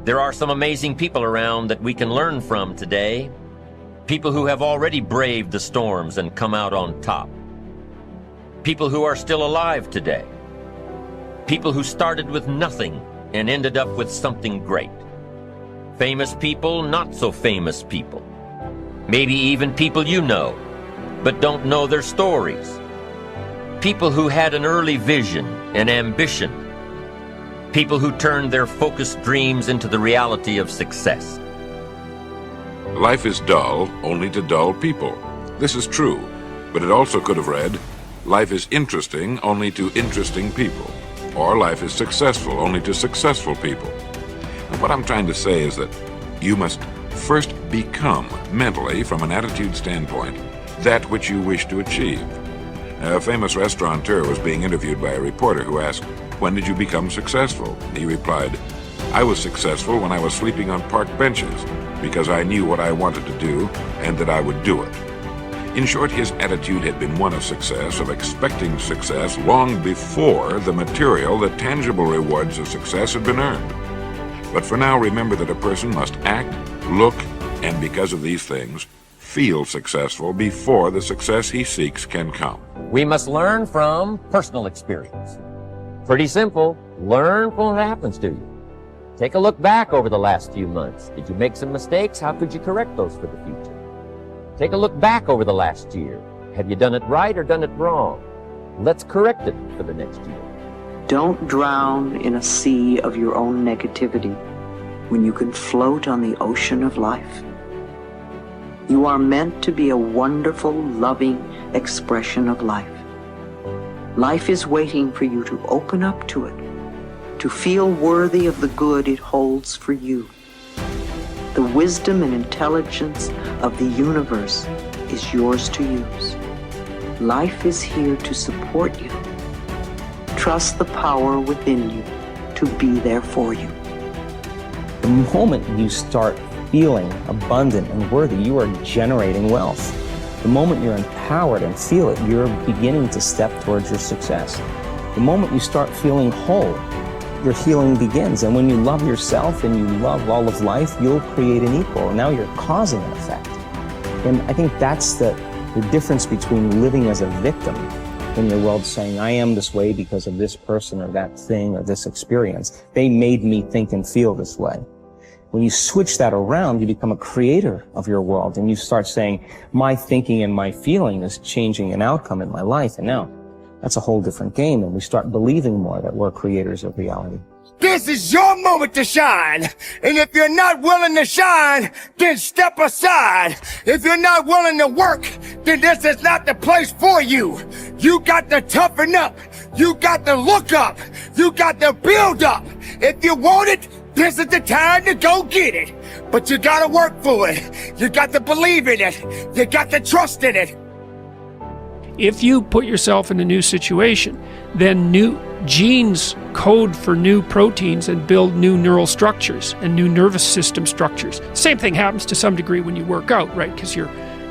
There are some amazing people around that we can learn from today. People who have already braved the storms and come out on top. People who are still alive today. People who started with nothing and ended up with something great. Famous people, not so famous people. Maybe even people you know, but don't know their stories. People who had an early vision and ambition. People who turned their focused dreams into the reality of success. Life is dull only to dull people. This is true, but it also could have read, life is interesting only to interesting people, or life is successful only to successful people. And what I'm trying to say is that you must first become, mentally, from an attitude standpoint, that which you wish to achieve. A famous restaurateur was being interviewed by a reporter who asked, "When did you become successful?" He replied, "I was successful when I was sleeping on park benches, because I knew what I wanted to do and that I would do it." In short, his attitude had been one of success, of expecting success long before the material, the tangible rewards of success had been earned. But for now, remember that a person must act, look, and because of these things, feel successful before the success he seeks can come. We must learn from personal experience. Pretty simple. Learn from what happens to you. Take a look back over the last few months. Did you make some mistakes? How could you correct those for the future? Take a look back over the last year. Have you done it right or done it wrong? Let's correct it for the next year. Don't drown in a sea of your own negativity when you can float on the ocean of life. You are meant to be a wonderful, loving expression of life. Life is waiting for you to open up to it, to feel worthy of the good it holds for you. The wisdom and intelligence of the universe is yours to use. Life is here to support you. Trust the power within you to be there for you. The moment you start feeling abundant and worthy, you are generating wealth. The moment you're empowered and feel it, you're beginning to step towards your success. The moment you start feeling whole, your healing begins. And when you love yourself and you love all of life, you'll create an equal. And now you're causing an effect. And I think that's the difference between living as a victim in your world, saying, I am this way because of this person or that thing or this experience. They made me think and feel this way. When you switch that around, you become a creator of your world, and you start saying, my thinking and my feeling is changing an outcome in my life. And now that's a whole different game, and we start believing more that we're creators of reality. This is your moment to shine. And if you're not willing to shine, then step aside. If you're not willing to work, then this is not the place for you. You got to toughen up. You got to look up. You got to build up. If you want it, this is the time to go get it. But you gotta work for it. You got to believe in it. You got to trust in it. If you put yourself in a new situation, then new genes code for new proteins and build new neural structures and new nervous system structures. Same thing happens to some degree when you work out, right? Because your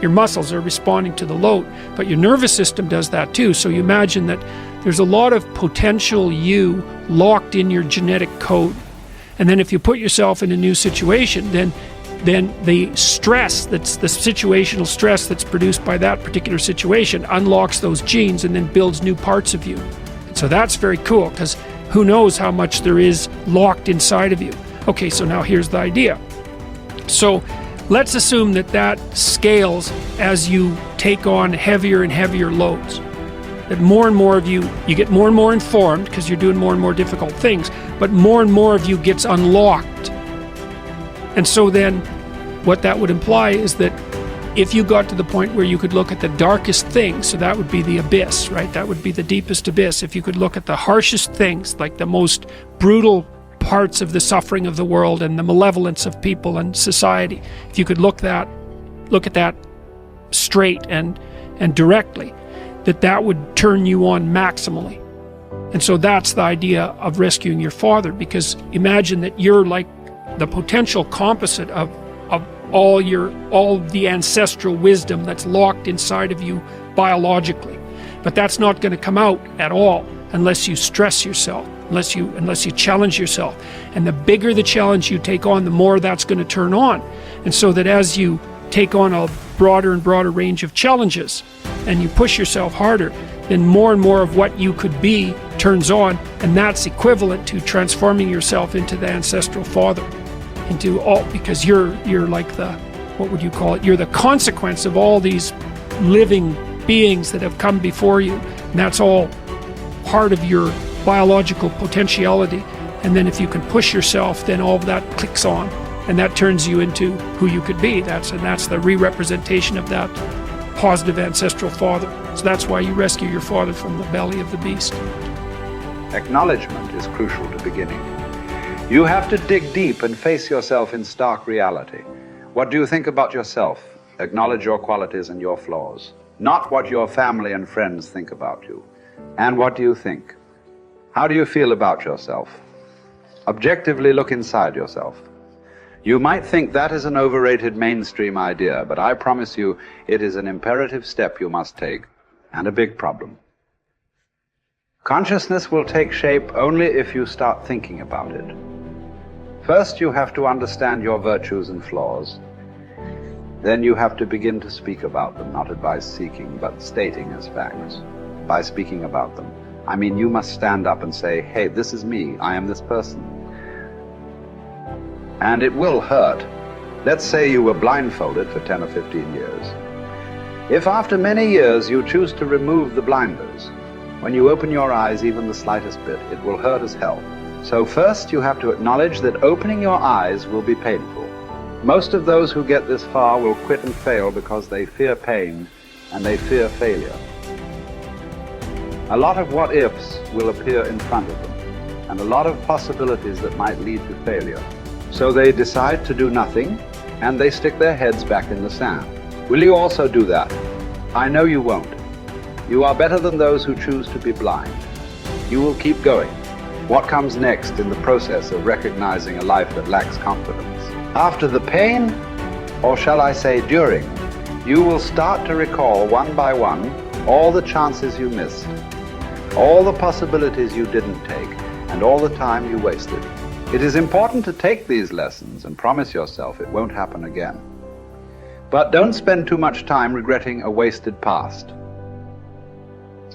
muscles are responding to the load, but your nervous system does that too. So you imagine that there's a lot of potential you locked in your genetic code. And then if you put yourself in a new situation, then the stress, that's the situational stress that's produced by that particular situation, unlocks those genes and then builds new parts of you. And so that's very cool, because who knows how much there is locked inside of you. Okay, so now here's the idea. So let's assume that scales as you take on heavier and heavier loads. That more and more of you get more and more informed because you're doing more and more difficult things, but more and more of you gets unlocked. And so then what that would imply is that if you got to the point where you could look at the darkest things, so that would be the abyss, right? That would be the deepest abyss. If you could look at the harshest things, like the most brutal parts of the suffering of the world and the malevolence of people and society, if you could look at that straight and directly, that would turn you on maximally. And so that's the idea of rescuing your father, because imagine that you're like the potential composite of all the ancestral wisdom that's locked inside of you biologically. But that's not going to come out at all unless you stress yourself, unless you challenge yourself. And the bigger the challenge you take on, the more that's going to turn on. And so that as you take on a broader and broader range of challenges and you push yourself harder, then more and more of what you could be turns on, and that's equivalent to transforming yourself into the ancestral father, because you're like the, what would you call it? You're the consequence of all these living beings that have come before you, and that's all part of your biological potentiality. And then if you can push yourself, then all of that clicks on, and that turns you into who you could be. That's the re-representation of that positive ancestral father. So that's why you rescue your father from the belly of the beast. Acknowledgement is crucial to beginning. You have to dig deep and face yourself in stark reality. What do you think about yourself? Acknowledge your qualities and your flaws, not what your family and friends think about you. And what do you think? How do you feel about yourself? Objectively look inside yourself. You might think that is an overrated mainstream idea, but I promise you it is an imperative step you must take, and a big problem. Consciousness will take shape only if you start thinking about it. First, you have to understand your virtues and flaws. Then you have to begin to speak about them, not advice-seeking, but stating as facts. By speaking about them, I mean you must stand up and say, hey, this is me, I am this person. And it will hurt. Let's say you were blindfolded for 10 or 15 years. If after many years you choose to remove the blinders, when you open your eyes even the slightest bit, it will hurt as hell. So first you have to acknowledge that opening your eyes will be painful. Most of those who get this far will quit and fail because they fear pain and they fear failure. A lot of what-ifs will appear in front of them, and a lot of possibilities that might lead to failure. So they decide to do nothing, and they stick their heads back in the sand. Will you also do that? I know you won't. You are better than those who choose to be blind. You will keep going. What comes next in the process of recognizing a life that lacks confidence? After the pain, or shall I say during, you will start to recall one by one all the chances you missed, all the possibilities you didn't take, and all the time you wasted. It is important to take these lessons and promise yourself it won't happen again. But don't spend too much time regretting a wasted past.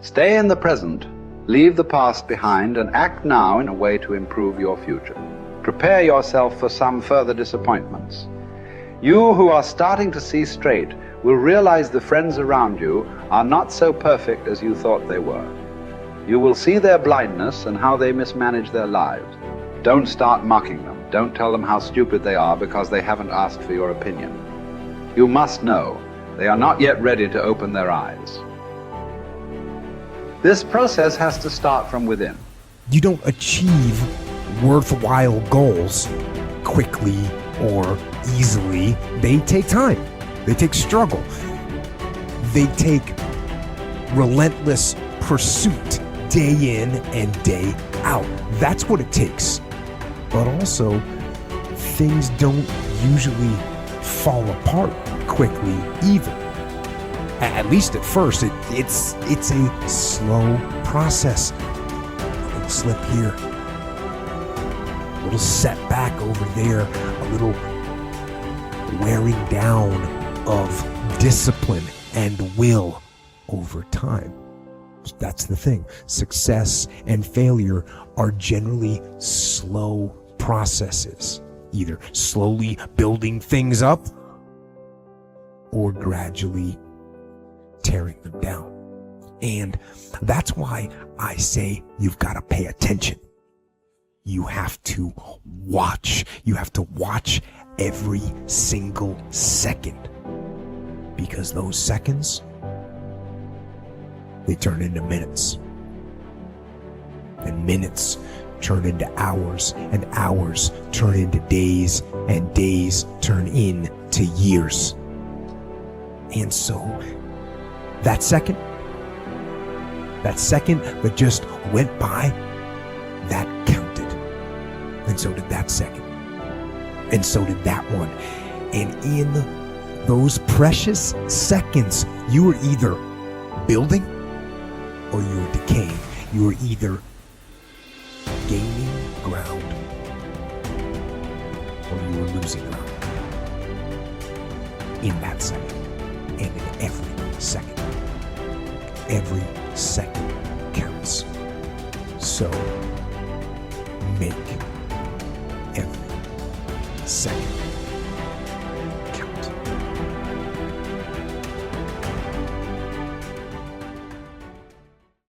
Stay in the present, leave the past behind, and act now in a way to improve your future. Prepare yourself for some further disappointments. You who are starting to see straight will realize the friends around you are not so perfect as you thought they were. You will see their blindness and how they mismanage their lives. Don't start mocking them. Don't tell them how stupid they are because they haven't asked for your opinion. You must know they are not yet ready to open their eyes. This process has to start from within. You don't achieve worthwhile goals quickly or easily. They take time. They take struggle. They take relentless pursuit day in and day out. That's what it takes. But also, things don't usually fall apart quickly either. At least at first, it's a slow process. A little slip here, a little setback over there, a little wearing down of discipline and will over time. That's the thing. Success and failure are generally slow processes, either slowly building things up or gradually tearing them down. And that's why I say you've got to pay attention. You have to watch. You have to watch every single second, because those seconds, they turn into minutes, and minutes turn into hours, and hours turn into days, and days turn into years. And so that second that just went by, that counted. And so did that second. And so did that one. And in those precious seconds, you were either building or you were decaying. You are either gaining ground or you are losing ground. In that second, and in every second. Every second counts. So make every second